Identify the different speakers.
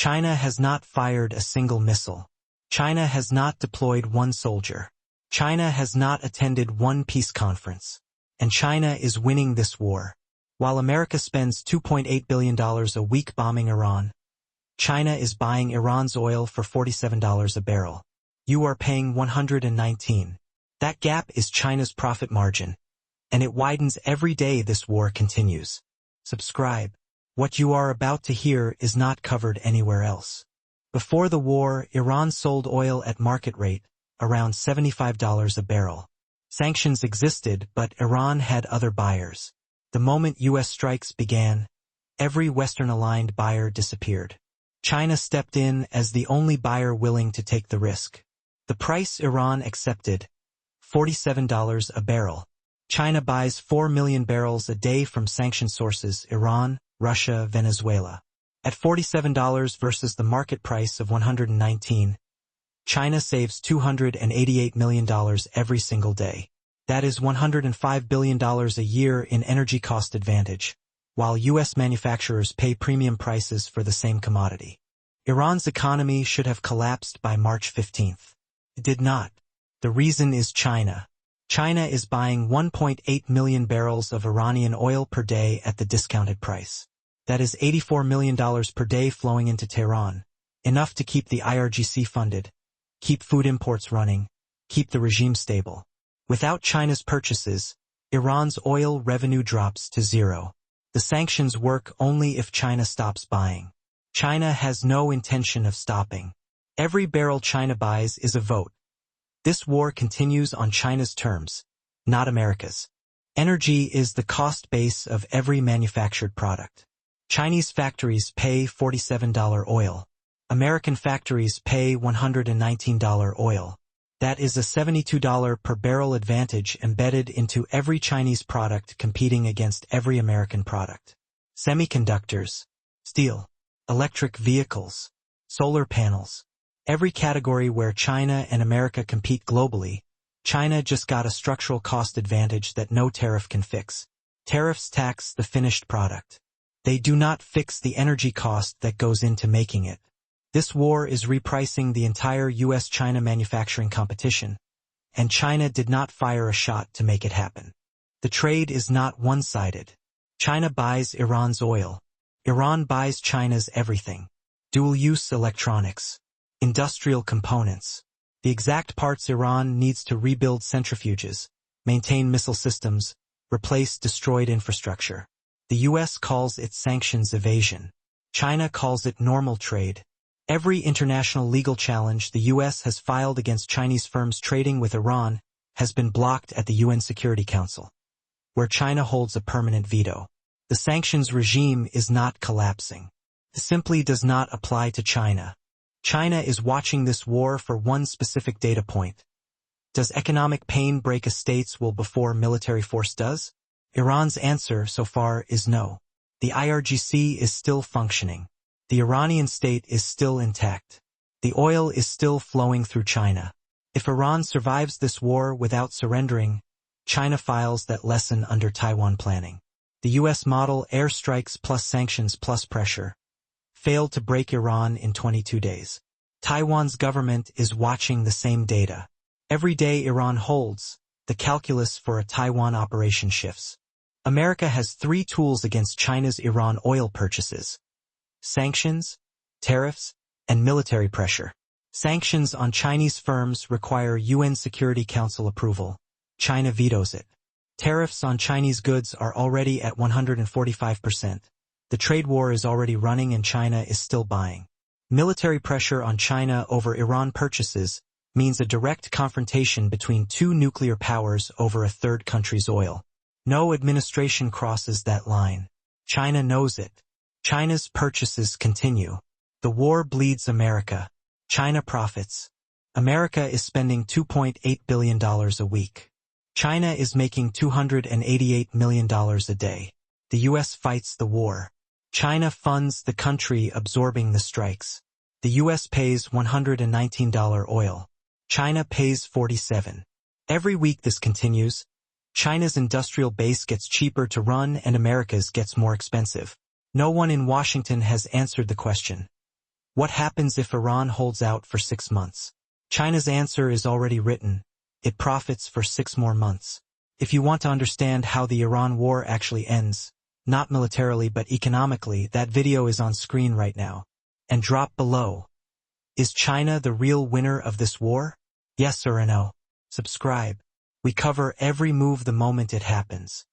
Speaker 1: China has not fired a single missile. China has not deployed one soldier. China has not attended one peace conference. And China is winning this war. While America spends $2.8 billion a week bombing Iran, China is buying Iran's oil for $47 a barrel. You are paying $119. That gap is China's profit margin, and it widens every day this war continues. Subscribe. What you are about to hear is not covered anywhere else. Before the war, Iran sold oil at market rate, around $75 a barrel. Sanctions existed, but Iran had other buyers. The moment U.S. strikes began, every Western-aligned buyer disappeared. China stepped in as the only buyer willing to take the risk. The price Iran accepted, $47 a barrel. China buys 4 million barrels a day from sanctioned sources: Iran, Russia, Venezuela. At $47 versus the market price of $119, China saves $288 million every single day. That is $105 billion a year in energy cost advantage, while U.S. manufacturers pay premium prices for the same commodity. Iran's economy should have collapsed by March 15th. It did not. The reason is China. China is buying 1.8 million barrels of Iranian oil per day at the discounted price. That is $84 million per day flowing into Tehran, enough to keep the IRGC funded, keep food imports running, keep the regime stable. Without China's purchases, Iran's oil revenue drops to zero. The sanctions work only if China stops buying. China has no intention of stopping. Every barrel China buys is a vote. This war continues on China's terms, not America's. Energy is the cost base of every manufactured product. Chinese factories pay $47 oil. American factories pay $119 oil. That is a $72 per barrel advantage embedded into every Chinese product competing against every American product. Semiconductors, steel, electric vehicles, solar panels. Every category where China and America compete globally, China just got a structural cost advantage that no tariff can fix. Tariffs tax the finished product. They do not fix the energy cost that goes into making it. This war is repricing the entire U.S.-China manufacturing competition, and China did not fire a shot to make it happen. The trade is not one-sided. China buys Iran's oil. Iran buys China's everything. Dual-use electronics, industrial components, the exact parts Iran needs to rebuild centrifuges, maintain missile systems, replace destroyed infrastructure. The U.S. calls it sanctions evasion. China calls it normal trade. Every international legal challenge the U.S. has filed against Chinese firms trading with Iran has been blocked at the UN Security Council, where China holds a permanent veto. The sanctions regime is not collapsing. It simply does not apply to China. China is watching this war for one specific data point. Does economic pain break a state's will before military force does? Iran's answer so far is no. The IRGC is still functioning. The Iranian state is still intact. The oil is still flowing through China. If Iran survives this war without surrendering, China files that lesson under Taiwan planning. The U.S. model airstrikes plus sanctions plus pressure failed to break Iran in 22 days. Taiwan's government is watching the same data. Every day Iran holds, the calculus for a Taiwan operation shifts. America has 3 tools against China's Iran oil purchases: sanctions, tariffs, and military pressure. Sanctions on Chinese firms require UN Security Council approval. China vetoes it. Tariffs on Chinese goods are already at 145%. The trade war is already running and China is still buying. Military pressure on China over Iran purchases means a direct confrontation between 2 nuclear powers over a third country's oil. No administration crosses that line. China knows it. China's purchases continue. The war bleeds America. China profits. America is spending $2.8 billion a week. China is making $288 million a day. The U.S. fights the war. China funds the country absorbing the strikes. The U.S. pays $119 oil. China pays $47. Every week this continues. China's industrial base gets cheaper to run and America's gets more expensive. No one in Washington has answered the question. What happens if Iran holds out for 6 months? China's answer is already written. It profits for 6 more months. If you want to understand how the Iran war actually ends, not militarily but economically, that video is on screen right now. And drop below. Is China the real winner of this war? Yes or no? Subscribe. We cover every move the moment it happens.